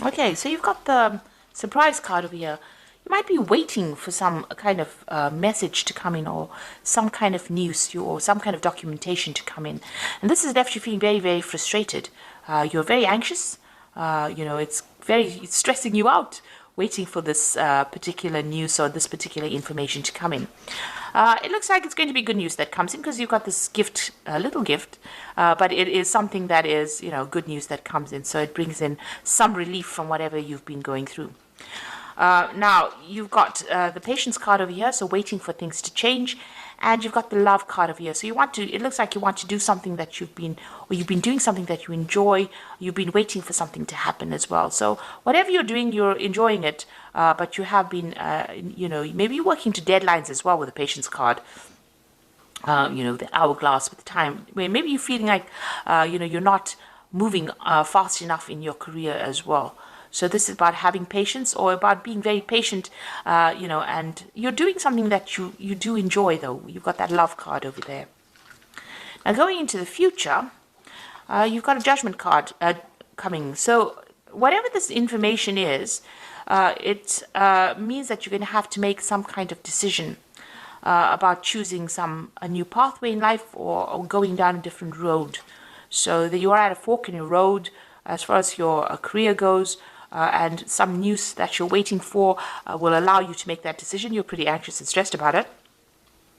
Okay, so you've got the surprise card over here. You might be waiting for some kind of message to come in, or some kind of news, or some kind of documentation to come in. And this has left you feeling very, very frustrated. You're very anxious. It's stressing you out waiting for this particular news or this particular information to come in. It looks like it's going to be good news that comes in, because you've got this gift, a little gift, but it is something that is, good news that comes in. So it brings in some relief from whatever you've been going through. Now, you've got the patience card over here, so waiting for things to change. And you've got the love card over here. So it looks like you want to do something that you've been doing something that you enjoy. You've been waiting for something to happen as well. So whatever you're doing, you're enjoying it. But you have been, maybe working to deadlines as well with the patience card. The hourglass with time. Maybe you're feeling like, you're not moving fast enough in your career as well. So this is about having patience, or about being very patient, and you're doing something that you do enjoy, though. You've got that love card over there. Now, going into the future, you've got a judgment card coming. So whatever this information is, it means that you're going to have to make some kind of decision about choosing a new pathway in life, or going down a different road. So that you are at a fork in your road as far as your career goes. And some news that you're waiting for will allow you to make that decision. You're pretty anxious and stressed about it.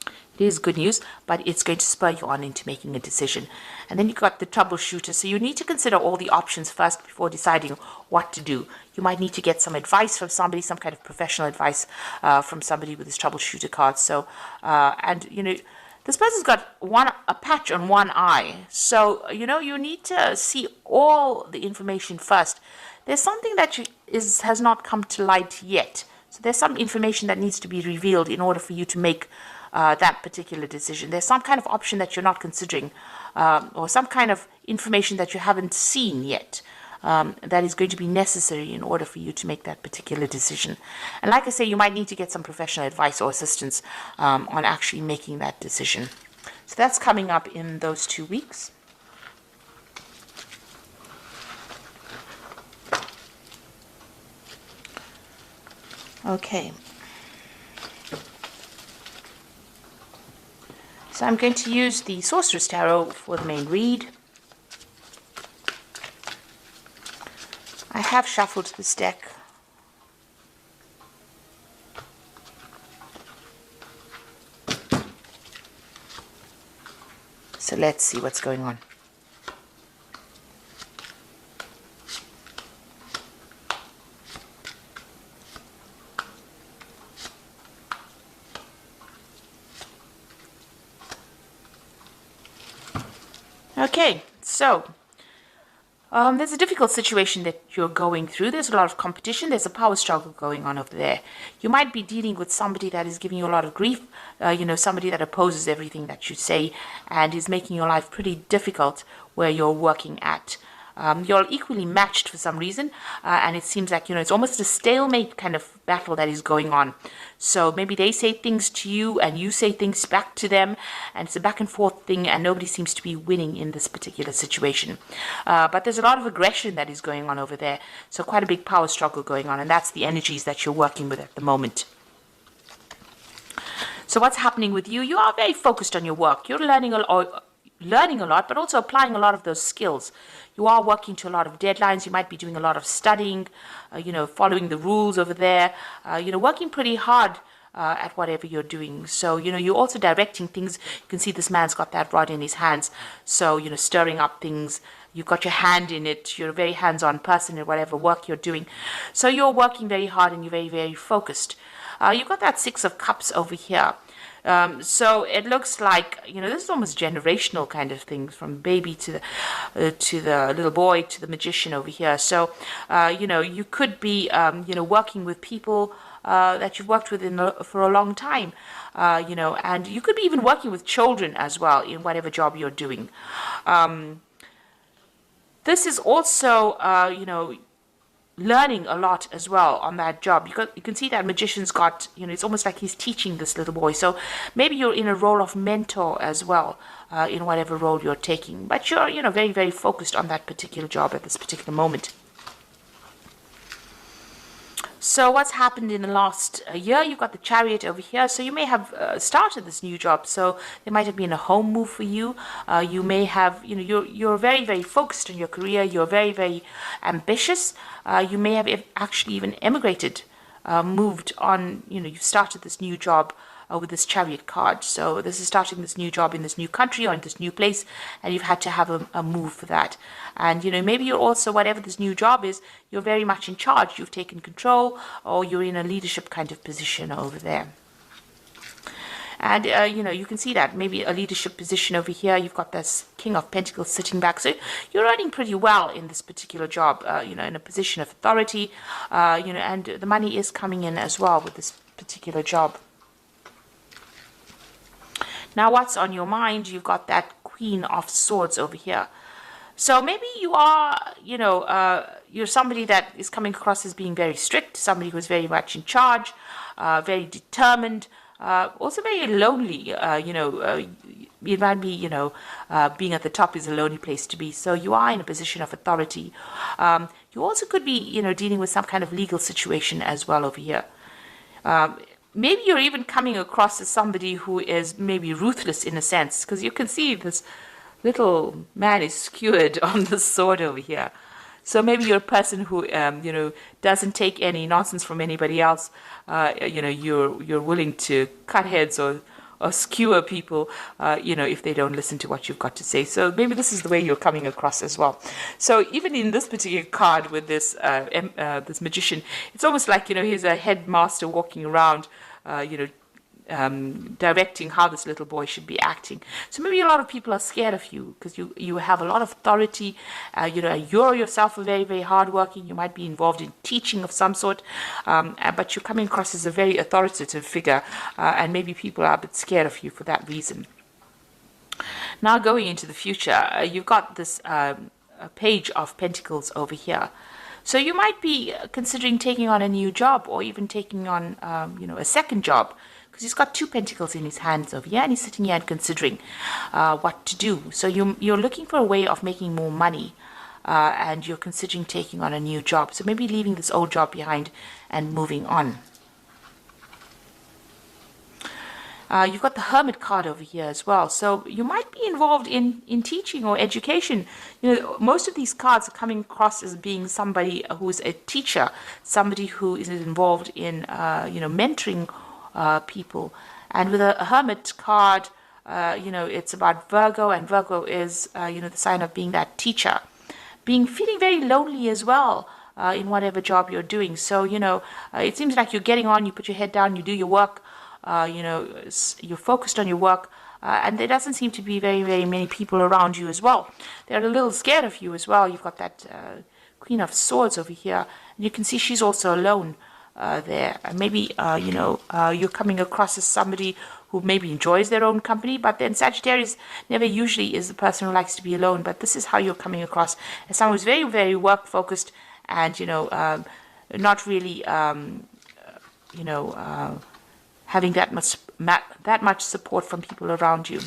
It is good news, but it's going to spur you on into making a decision. And then you've got the troubleshooter. So you need to consider all the options first before deciding what to do. You might need to get some advice from somebody, some kind of professional advice from somebody with this troubleshooter card. So, this person's got a patch on one eye. So, you need to see all the information first. There's something that has not come to light yet. So there's some information that needs to be revealed in order for you to make that particular decision. There's some kind of option that you're not considering, or some kind of information that you haven't seen yet, that is going to be necessary in order for you to make that particular decision. And like I say, you might need to get some professional advice or assistance on actually making that decision. So that's coming up in those 2 weeks. Okay. So I'm going to use the Sorcerer's Tarot for the main read. I have shuffled this deck. So let's see what's going on. Okay, so there's a difficult situation that you're going through. There's a lot of competition. There's a power struggle going on over there. You might be dealing with somebody that is giving you a lot of grief, somebody that opposes everything that you say and is making your life pretty difficult where you're working at. You're equally matched for some reason, and it seems like, it's almost a stalemate kind of battle that is going on. So maybe they say things to you and you say things back to them, and it's a back and forth thing, and nobody seems to be winning in this particular situation. But there's a lot of aggression that is going on over there, so quite a big power struggle going on, and that's the energies that you're working with at the moment. So what's happening with you? You are very focused on your work. You're learning a lot, but also applying a lot of those skills. You are working to a lot of deadlines. You might be doing a lot of studying, following the rules over there, working pretty hard at whatever you're doing. So, you're also directing things. You can see this man's got that rod in his hands. So, stirring up things. You've got your hand in it. You're a very hands-on person in whatever work you're doing. So you're working very hard and you're very, very focused. You've got that 6 of Cups over here. So it looks like, this is almost generational kind of things, from baby to the little boy to the magician over here. So, you could be, working with people that you've worked with for a long time, and you could be even working with children as well in whatever job you're doing. This is also, learning a lot as well on that job. You can see that magician's got, it's almost like he's teaching this little boy. So maybe you're in a role of mentor as well, in whatever role you're taking. But you're, very, very focused on that particular job at this particular moment. So what's happened in the last year? You've got the Chariot over here. So you may have started this new job. So there might have been a home move for you. You may have, you're very, very focused on your career. You're very, very ambitious. You may have actually even emigrated, moved on. You've started this new job with this Chariot card. So this is starting this new job in this new country or in this new place, and you've had to have a move for that. And maybe you're also, whatever this new job is, you're very much in charge. You've taken control, or you're in a leadership kind of position over there. And you can see that maybe a leadership position over here. You've got this King of Pentacles sitting back, so you're earning pretty well in this particular job. In a position of authority, and the money is coming in as well with this particular job. Now, what's on your mind? You've got that Queen of Swords over here. So maybe you are, you're somebody that is coming across as being very strict, somebody who's very much in charge, very determined, also very lonely. It might be, being at the top is a lonely place to be. So you are in a position of authority. You also could be, dealing with some kind of legal situation as well over here. Maybe you're even coming across as somebody who is maybe ruthless in a sense, because you can see this little man is skewered on the sword over here. So maybe you're a person who, doesn't take any nonsense from anybody else. You're willing to cut heads or skewer people, if they don't listen to what you've got to say. So maybe this is the way you're coming across as well. So even in this particular card with this this magician, it's almost like, he's a headmaster walking around, directing how this little boy should be acting. So maybe a lot of people are scared of you because you have a lot of authority. You're yourself very, very hardworking. You might be involved in teaching of some sort, but you're coming across as a very authoritative figure, and maybe people are a bit scared of you for that reason. Now, going into the future, you've got this Page of Pentacles over here. So you might be considering taking on a new job, or even taking on, a second job, because he's got 2 pentacles in his hands over here, and he's sitting here and considering what to do. So you're looking for a way of making more money, and you're considering taking on a new job. So maybe leaving this old job behind and moving on. You've got the Hermit card over here as well. So you might be involved in teaching or education. Most of these cards are coming across as being somebody who is a teacher, somebody who is involved in, mentoring people. And with a Hermit card, it's about Virgo, and Virgo is, the sign of being that teacher. Feeling very lonely as well. In whatever job you're doing. So, it seems like you're getting on, you put your head down, you do your work. You're focused on your work, and there doesn't seem to be very, very many people around you as well. They're a little scared of you as well. You've got that Queen of Swords over here, and you can see she's also alone there. And maybe, you're coming across as somebody who maybe enjoys their own company, but then Sagittarius never usually is the person who likes to be alone. But this is how you're coming across, as someone who's very, very work-focused and, not really, having that much support from people around you.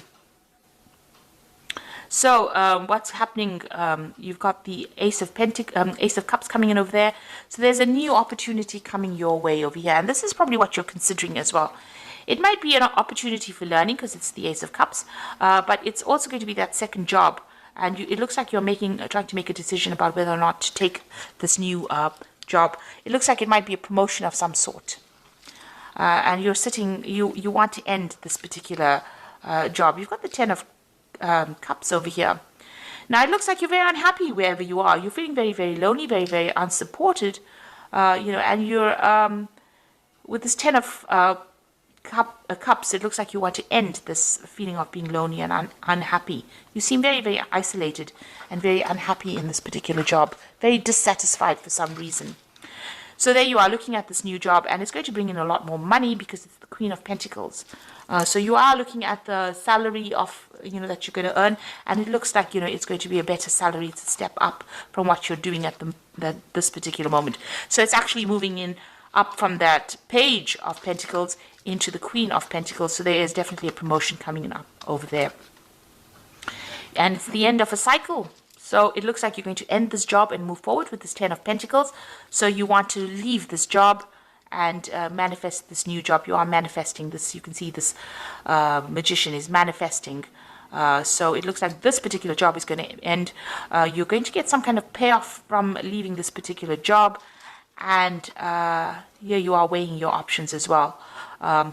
So what's happening? You've got the Ace of Cups coming in over there. So there's a new opportunity coming your way over here, and this is probably what you're considering as well. It might be an opportunity for learning because it's the Ace of Cups, but it's also going to be that second job, and it looks like you're trying to make a decision about whether or not to take this new job. It looks like it might be a promotion of some sort. And you want to end this particular job. You've got the 10 of Cups over here. Now, it looks like you're very unhappy wherever you are. You're feeling very, very lonely, very, very unsupported, and you're, with this 10 of Cups, it looks like you want to end this feeling of being lonely and unhappy. You seem very, very isolated and very unhappy in this particular job, very dissatisfied for some reason. So there you are looking at this new job, and it's going to bring in a lot more money because it's the Queen of Pentacles. So you are looking at the salary of, that you're going to earn, and it looks like, it's going to be a better salary. It's a step up from what you're doing at this particular moment. So it's actually moving in up from that Page of Pentacles into the Queen of Pentacles. So there is definitely a promotion coming in up over there. And it's the end of a cycle. So it looks like you're going to end this job and move forward with this 10 of Pentacles. So you want to leave this job, and manifest this new job. You are manifesting this. You can see this magician is manifesting. So it looks like this particular job is going to end. You're going to get some kind of payoff from leaving this particular job. And here you are weighing your options as well.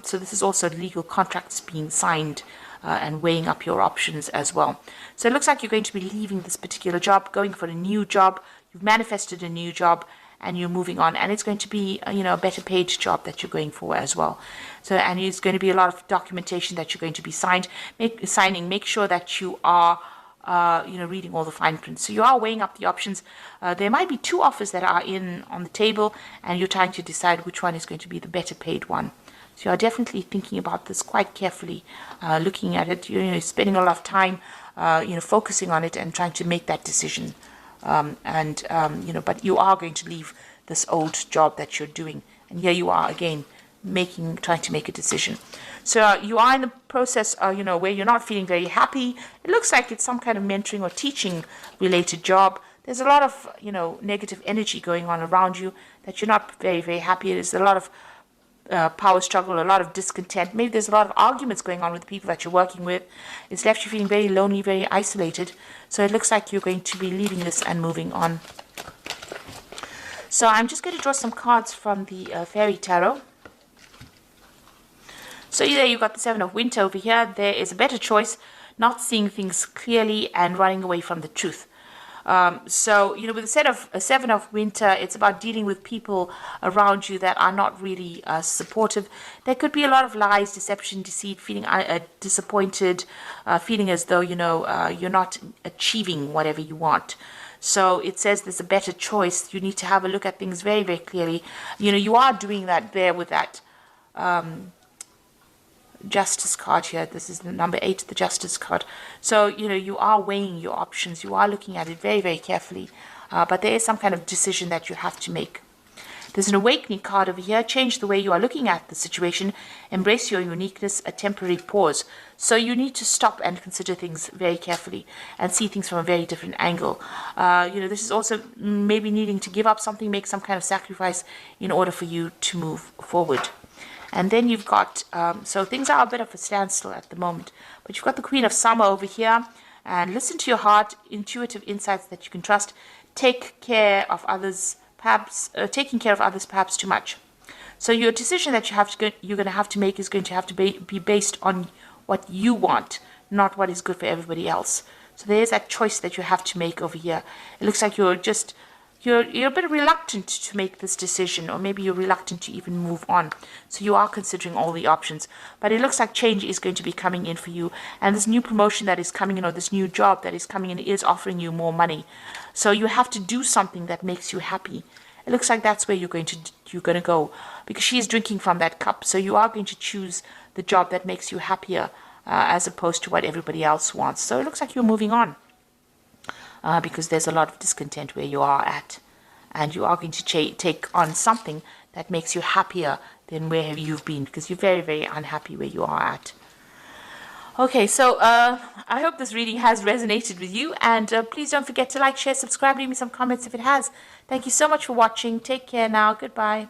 So this is also legal contracts being signed and weighing up your options as well. So it looks like you're going to be leaving this particular job, going for a new job. You've manifested a new job and you're moving on. And it's going to be, a better paid job that you're going for as well. So, and it's going to be a lot of documentation that you're going to be signing. Make sure that you are reading all the fine print. So you are weighing up the options. There might be two offers that are on the table, and you're trying to decide which one is going to be the better paid one. So you are definitely thinking about this quite carefully, looking at it. Spending a lot of time, focusing on it and trying to make that decision. But you are going to leave this old job that you're doing, and here you are again trying to make a decision. So you are in the process, where you're not feeling very happy. It looks like it's some kind of mentoring or teaching related job. There's a lot of, negative energy going on around you that you're not very, very happy. There's a lot of power struggle, a lot of discontent. Maybe there's a lot of arguments going on with the people that you're working with. It's left you feeling very lonely, very isolated. So it looks like you're going to be leaving this and moving on. So I'm just going to draw some cards from the Fairy Tarot. So there you've got the Seven of Winter over here. There is a better choice, not seeing things clearly and running away from the truth. With the Seven of Winter, it's about dealing with people around you that are not really supportive. There could be a lot of lies, deception, deceit, feeling disappointed, feeling as though, you're not achieving whatever you want. So it says there's a better choice. You need to have a look at things very, very clearly. You are doing that there with that Justice card here. This is the number 8, the Justice card. So, you are weighing your options. You are looking at it very, very carefully. But there is some kind of decision that you have to make. There's an Awakening card over here. Change the way you are looking at the situation. Embrace your uniqueness, a temporary pause. So you need to stop and consider things very carefully and see things from a very different angle. This is also maybe needing to give up something, make some kind of sacrifice in order for you to move forward. And then you've got, so things are a bit of a standstill at the moment. But you've got the Queen of Summer over here. And listen to your heart, intuitive insights that you can trust. Take care of others, perhaps, taking care of others perhaps too much. So your decision that you're going to have to make is going to have to be based on what you want, not what is good for everybody else. So there's that choice that you have to make over here. It looks like you're a bit reluctant to make this decision, or maybe you're reluctant to even move on. So you are considering all the options. But it looks like change is going to be coming in for you. And this new promotion that is coming in, or this new job that is coming in, is offering you more money. So you have to do something that makes you happy. It looks like that's where you're going to go, because she is drinking from that cup. So you are going to choose the job that makes you happier, as opposed to what everybody else wants. So it looks like you're moving on. Because there's a lot of discontent where you are at. And you are going to take on something that makes you happier than where you've been, because you're very, very unhappy where you are at. Okay, so I hope this reading has resonated with you. And please don't forget to like, share, subscribe, leave me some comments if it has. Thank you so much for watching. Take care now. Goodbye.